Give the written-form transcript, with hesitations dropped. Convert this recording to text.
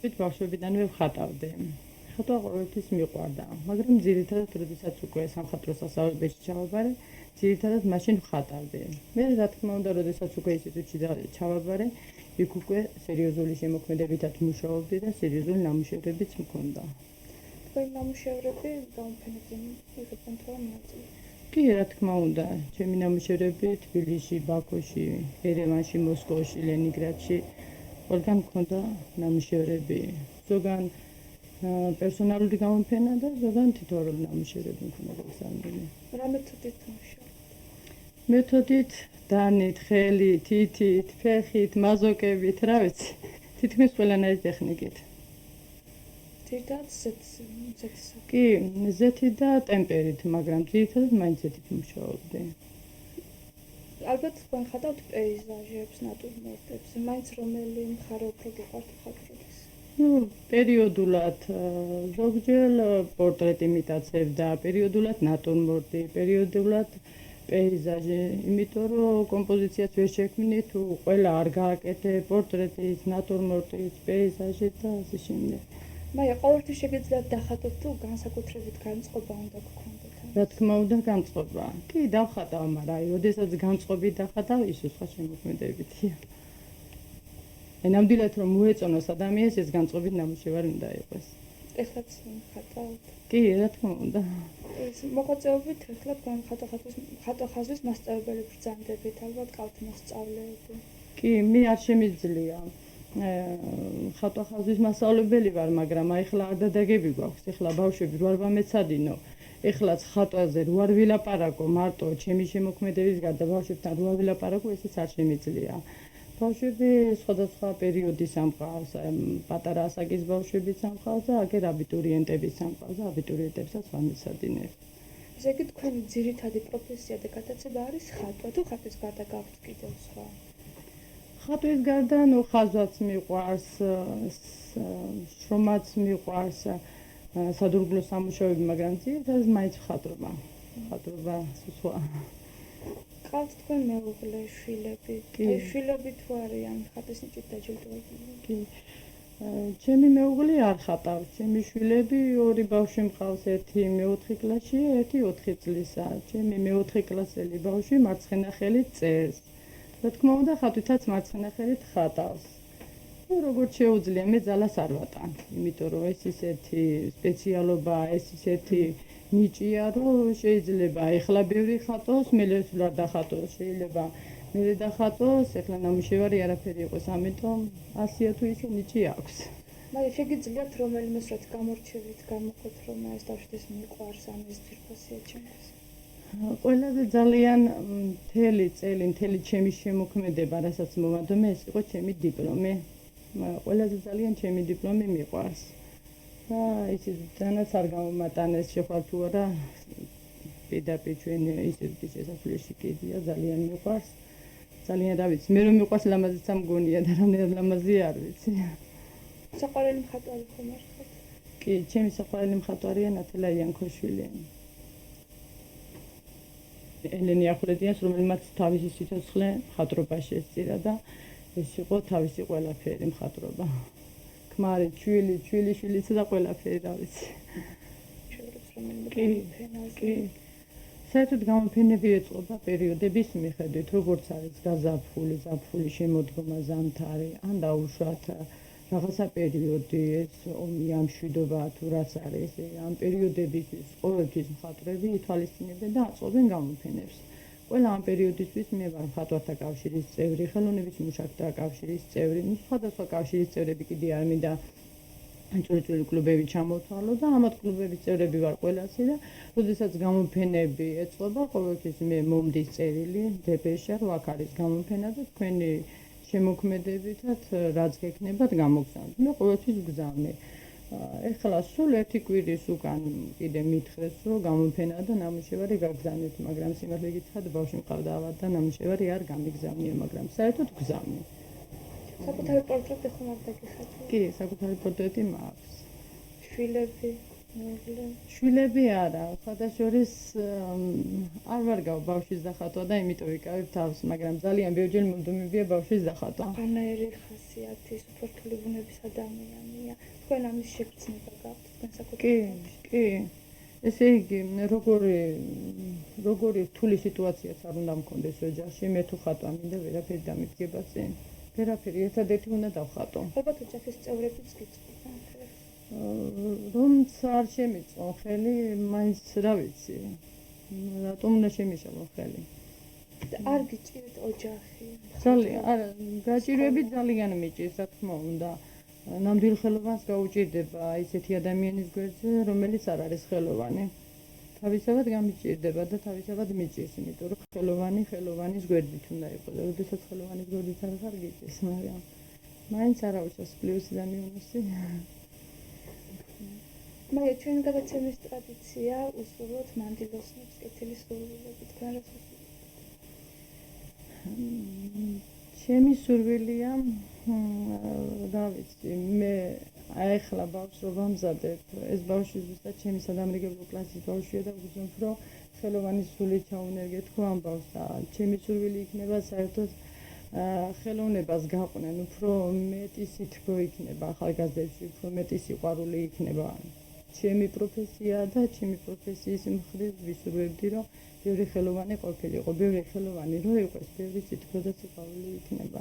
ბავშვობიდანვე ვხატავდი. ხატვა ყოველთვის მიყვარდა, მაგრამ ძირითადად როდესაც უკვე სამხატვრო სასწავლებელში ჩავაბარე, ძირითადად მაშინ ვხატავდი. მე რა თქმა უნდა, როდესაც უკვე ინსტიტუტში ჩავაბარე, იქ უკვე სერიოზული შემოქმედებითაც მუშაობდი და სერიოზული ნამუშევრებიც მქონდა. თქვენი ნამუშევრები გამოფენებზე იღებენ თუ არა ნაწილი? კი, რა თქმა უნდა, ჩემი ნამუშევრები თბილისში, ბაქოში, ერევანში, მოსკოვში, ლენინგრადში ყველგან მქონდა ნამუშევრები. ზოგან პერსონალური გამოფენა და ზოგან თითოეული ნამუშევრები მქონდა გასაგები. რა მეთოდით მუშაობთ? მეთოდით დანით, ხელით, თითით, ფეხით, მაზოკებით, რა ვიცი, თითქმის ყველანაირი ტექნიკით. ძირითადად კი, ზეთი და ტემპერით, მაგრამ ძირითადად მაინც ზეთით მუშაობდი. ალბათ თქვენ ხატავთ პეიზაჟებს, ნატურმორტებს, მაინც რომელი მხარე უფრო გიყვართ ხატვრის? პერიოდულად ზოგჯერ პორტრეტი მიტაცებდა, პერიოდულად ნატურმორტი, პერიოდულად პეიზაჟი, იმიტომ რომ კომპოზიციას ვერ შექმნი თუ ყველა არ გააკეთე პორტრეტის, ნატურმორტის, პეიზაჟის და ასე შემდეგ. მაგრამ ყოველთვის შეგიძლიათ დახატოთ თუ განსაკუთრებით განწყობა უნდა გქონდეთ? რა თქმა უნდა, განწყობა. კი, დავხატავ, მაგრამ როდესაც განწყობით დახატავ, ის სხვა შემოქმედებითია. ნამდვილად რომ მოეწონოს ადამიანს, ეს განწყობით ნამუშევარი უნდა იყოს. ეხლაც ხატავთ? კი, რა თქმა უნდა. ეს მოღვაწეობით ეხლა თქვენ ხატვა-ხაზვის მასწავლებელი ბრძანდებით, ალბათ ყავთ მოსწავლეები. კი, მე არ შემიძლია. ხატვა-ხაზვის მასწავლებელი ვარ, მაგრამ ახლა არ დადაგები გვაქვს. ახლა ბავშვები რო არ ვამეცადინო, ეხლაც ხატვაზე რო არ ვილაპარაკო, მარტო ჩემი შემოქმედების გარდა ბავშვებთან რო არ ვილაპარაკო, ესეც არ შემიძლია. ბავშვები სხვადასხვა პერიოდის ამყავს, პატარა ასაკის ბავშვებიც ამყავს და აგერ აბიტურიენტებიც ამყავს და აბიტურიენტებსაც ვამეცადინებ. ესე იგი თქვენი ძირითადი პროფესია და გადაცემა არის ხატვა თუ ხატვის გარდა გაქვთ კიდევ სხვა? ხატვის გარდა, ხაზვაც მიყვარს, შრომაც მიყვარს, სადურგლო სამუშაოები, მაგრამ ძირითადად მაინც ხატრობა. ხატრობა სხვა. ყავთ თქვენ მეუღლე, შვილები? შვილები თუ არიან ხატვის ნიჭით დაჯილდოებული? კი. ჩემი მეუღლე არ ხატავს, ჩემი შვილები ორი ბავშვი მყავს, ერთი მე-4 კლასში, ერთი 4 წლისა. ჩემი მე-4 კლასელი ბავშვი მარცხენა ხელით წერს. რა თქმა უნდა, ხატვითაც მარცხენა ხელით ხატავს. როგორც შეუძლია, მე ძალას არ ვატან, იმიტომ რომ ეს ისეთი სპეციალობაა, ეს ისეთი ნიჭია, რომ შეიძლება ეხლა ბევრი ხატოს, მერე სულ არ დახატოს, შეიძლება მერე დახატოს, ეხლა ნამუშევარი არაფერი იყოს, ამიტომ ასია თუ ისე ნიჭი აქვს. მაგრამ შეგიძლიათ რომელიმე სრათ გამორჩევით გამოხოთ, რომ ეს დავშვით მიყვარს, ან ეს ძირფასია ჩემთვის? ყველაზე ძალიან მთელი წელი, მთელი ჩემი შემოქმედება, რასაც მოვადომე, ეს იყო ჩემი დიპლომი. ყველაზე ძალიან ჩემი დიპლომი მიყვარს. და ისიც თანაც არ გამომატანეს შეხვალ თუ არა, პირდაპირ ჩვენი ინსტიტუტის შესასვლელში კიდია, ძალიან მიყვარს. ძალიან რა ვიცი, მე რომ მიყვარს ლამაზიც ამგონია და რამდენად ლამაზი არ ვიცი. საყვარელი მხატვარი ხომ არ ხართ? კი, ჩემი საყვარელი მხატვარია ნათელა იანქოშვილი. ელენე ახვლედიანს, რომელმაც თავისი სიცოცხლე მხატვრობაში ესწირა და ეს იყო თავისი ყველაფერი მხატვრობა. ქმარი, შვილიშვილიც და ყველაფერი, რა ვიცი. კი. საერთოდ გამოფენები ეწყობა პერიოდების მიხედვით, როგორც არის გაზაფხული, ზაფხული, შემოდგომა, ზამთარი, ან დაუშვათ რაღაცა პერიოდი, ეს ომი, ამ მშვიდობა თუ რაც არის, ამ პერიოდებისთვის ყოველთვის მხატვრები ითვალისწინებენ და აწყობენ გამოფენებს. ყველა ამ პერიოდისთვის მე ვარ მხატვართა კავშირის წევრი, ხელოვნების მუშაკთა კავშირის წევრი, სხვადასხვა კავშირის წევრები კიდე არ მინდა წვრილი კლუბები ჩამოვთვალო და ამათ კლუბების წევრები ვარ ყველასი და როდესაც გამოფენები ეწყობა, ყოველთვის მე მომდის წერილი დეპეშა, რომ აქ არის გამოფენა და თქვენი შემოქმედებითაც რაც გექნებათ გამოგზავნოთ. მე ყოველთვის ვგზავნე. ეხლა სულ ერთი კვირის უკან კიდე მითხრეს, რომ გამოფენა და ნამუშევარი გაგზავნეთ, მაგრამ სიმართლე გითხრათ, ბავშვი მყავდა ავად და ნამუშევარი არ გამიგზავნია, მაგრამ საერთოდ ვგზავნე. საკუთარი პორტრეტი ხომ არ დაგიხატეთ? კი, საკუთარი პორტრეტი მაქვს. შვილები? მეუღლე. შვილები არა, ხათაშორის არ ვარ გავა ბავშვის დახატვა და იმიტომ ვიკავებ თავს, მაგრამ ძალიან ბევრჯერ მომდომებია ბავშვის დახატვა. ყანაერი ხასიათის, უფრო რთული ბუნების ადამიანია. თქვენ ამის შეგრძნება გაქვთ თქვენ კი, საკუთრებაში? კი. ესე იგი, როგორი რთული სიტუაციაც არ უნდა მქონდეს ოჯახში, მე თუ ხატვა მინდა ვერაფერი დამიდგება წინ. ვერაფერი, ერთადერთი უნდა დავხატო. ალბათ ოჯახის წევრებიც გიწყობენ ხეს. რომც არ შემიწყო ხელი, მაინც რა ვიცი. რატომ უნდა შემიშალო ხელი? არ გიჭირეთ ოჯახი. ძალიან, არა, გაჭირვები ძალიან მიჭირს, რა თქმა უნდა. ნამდვილ ხელოვანს გაუჭირდება ისეთი ადამიანის გვერდზე, რომელიც არ არის ხელოვანი. თავისთავად გამიჭირდება და თავისთავად მიჭირს, იმიტომ რომ ხელოვანის გვერდით უნდა იყოს. როდესაც ხელოვანის გვერდით არ ხარ გიჭირს, მაგრამ მაინც არა უშავს პლუსი და მინუსი. მაგრამ ჩვენ გადაცემის ტრადიცია უსურვოთ მანდილოსნებს კეთილი სურვილები. თქვენ რა სურვილით? ჩემი სურვილია, რა ვიცი, მე ახლა ბავშვს რო ვამზადებ, ეს ბავშვი ზუსტად ჩემი სადამრიგებლო კლასის ბავშვია და ვუძვენ, რომ ხელოვანის სული ჩაუნერგე თქო ამ ბავშვს და ჩემი სურვილი იქნება საერთოდ ხელოვნებას გაყვნენ, უფრო მეტი სითბო იქნება ახალგაზრდებში, უფრო მეტი სიყვარული იქნება. ჩემი პროფესია და ჩემი პროფესიის მხრივ ვისურვებდი, რომ ბევრი ხელოვანი ყოფილიყო, ბევრი ხელოვანი რო იყოს, ბევრი სითბო და სიყვარული იქნება.